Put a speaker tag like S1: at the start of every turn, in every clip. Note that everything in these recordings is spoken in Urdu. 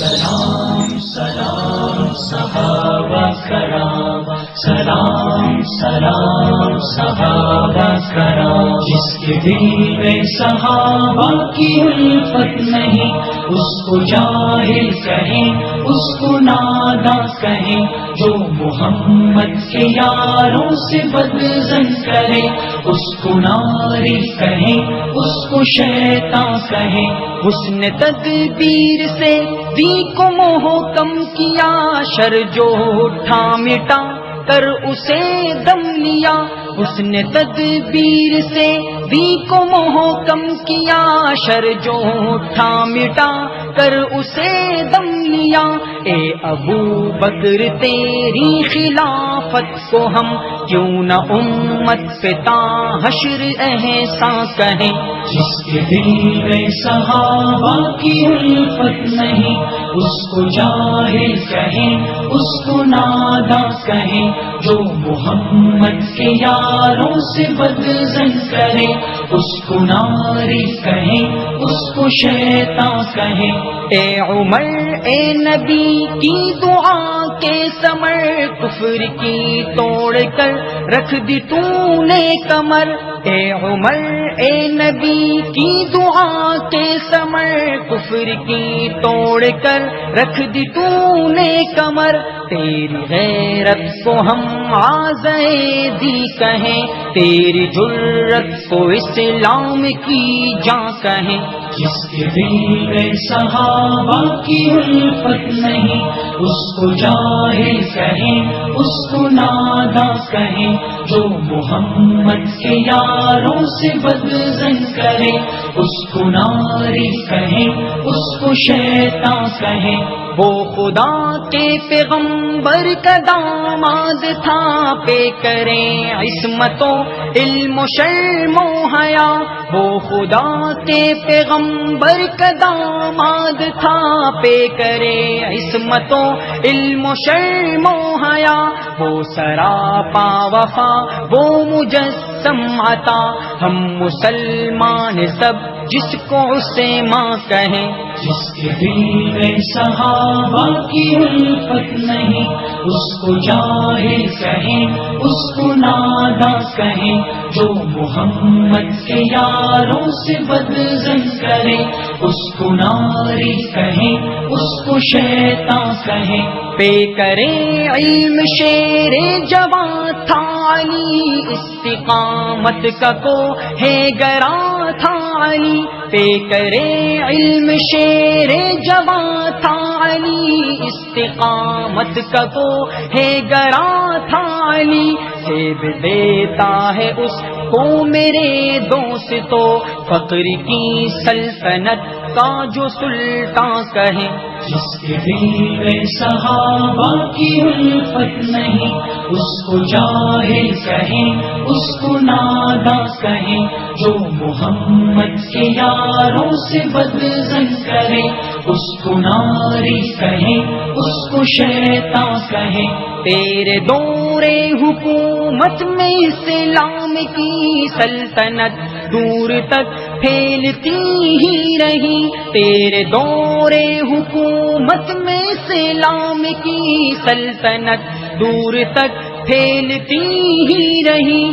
S1: سلام سلام صحابہ کرام، سلام سلام صحابہ کرام، جس کے دل میں صحابہ کی الفت نہیں اس کو جاہل کہیں، اس کو ناداں کہیں، جو محمد کے یاروں سے بدظن کرے اس کو ناری کہیں، اس کو شیطان کہیں۔ اس نے تدبیر سے دی کو محکم کیا، شر جو اٹھا مٹا کر اسے دم لیا۔ اس نے تدبیر سے دی کو محکم کیا، شر جو اٹھا مٹا کر اسے دم لیا۔ اے ابو بکر تیری خلافت کو ہم کیوں نہ امت پہ تا حشر احسان کہیں، جس کے دل میں صحابہ کی الفت نہیں اس کو جاہل کہیں، اس کو ناداں کہیں، جو محمد کے یاروں سے بدظن کرے اس کو ناری کہیں، اس کو شیطان کہیں۔ اے عمر اے نبی کی دعا کے ثمر، کفر کی توڑ کر رکھ دی تو نے کمر۔ اے عمر اے نبی کی دعا کے ثمر، کفر کی توڑ کر رکھ دی تو نے کمر۔ تیری غیرت کو ہم آزادی کہیں، تیری جرت کو اسلام کی جان کہیں، جس کے دل میں صحابہ کی الفت نہیں اس کو جاہل کہیں، اس کو ناداں کہیں، جو محمد کے یاروں سے بدظن کرے اس کو ناری کہیں، اس کو شیطان کہیں۔ وہ خدا کے پیغمبر کا داماد تھا، پہ کریں عصمت و علم و شرم و حیا۔ وہ خدا کے پیغمبر کا داماد تھا، پہ کرے عصمت و علم و شرم و حیا۔ وہ سراپا وفا وہ مجسم عطا، ہم مسلمان سب جس کو اسے ماں کہیں، جس کے دل میں صحابہ کی الفت نہیں اس کو جاہل کہیں، اس کو ناداں کہیں، جو محمد کے یاروں سے بدظن کرے اس کو ناری کہیں، اس کو شیطان کہیں۔ پہ کرے علم شیر جوان تھا علی، استقامت کا کو ہے گراں تھا علی۔ پہ کرے علم شیر جوان تھا علی، استقامت کا کو ہے گراں تھا علی۔ سیب دیتا ہے اس کو میرے دوستو، فقر کی سلطنت کا جو سلطان کہیں، جس کے دل میں صحابہ کی الفت نہیں اس کو جاہل کہیں، اس کو ناداں کہیں، جو محمد کے یاروں سے بدظن کرے اس کو ناری کہیں، اس کو شیطان کہیں۔ تیرے دور حکومت میں اسلام کی سلطنت دور تک پھیلتی ہی رہی، تیرے دور حکومت میں اسلام کی سلطنت دور تک پھیلتی ہی رہی۔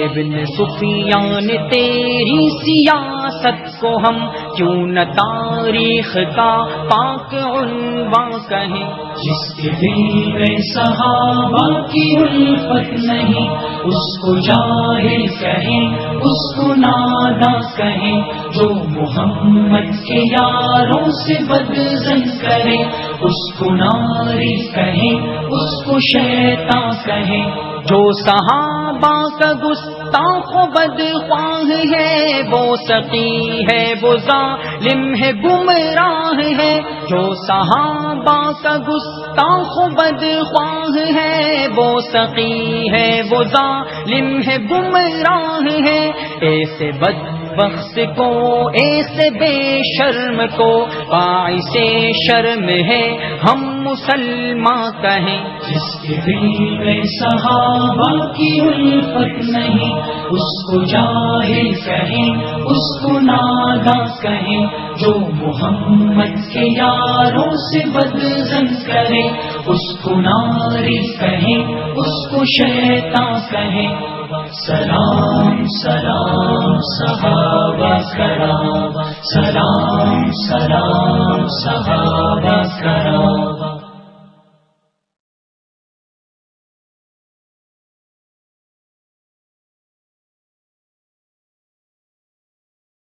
S1: ابن سفیان تیری سیاست کو ہم کیوں نہ تاریخ کا پاک عنوان کہیں، جس کے دل میں صحابہ کی الفت نہیں اس کو جاہل کہیں، اس کو ناداں کہیں، جو محمد کے یاروں سے بدظن کرے اس کو ناری کہیں، اس کو شیطان کہیں۔ جو صحابہ کا گستاخ و بدخواہ ہے وہ سقی ہے، وہ ظالم ہے، گمراہ ہے۔ جو صحابہ کا گستاخ و بدخواہ ہے وہ سقی ہے، وہ ظالم ہے، گمراہ ہے۔ ایسے بد
S2: وقت کو ایسے بے شرم کو باعث شرم ہے ہم مسلمان کہیں.
S1: جس کے دل میں صحابہ کی الفت نہیں اس کو جاہل کہیں اس کو ناداں کہیں. جو محمد کے یاروں سے بدظن کرے اس کو ناری کہیں اس کو شیطان کہیں. سلام سلام صحابہ کرام سلام سلام صحابہ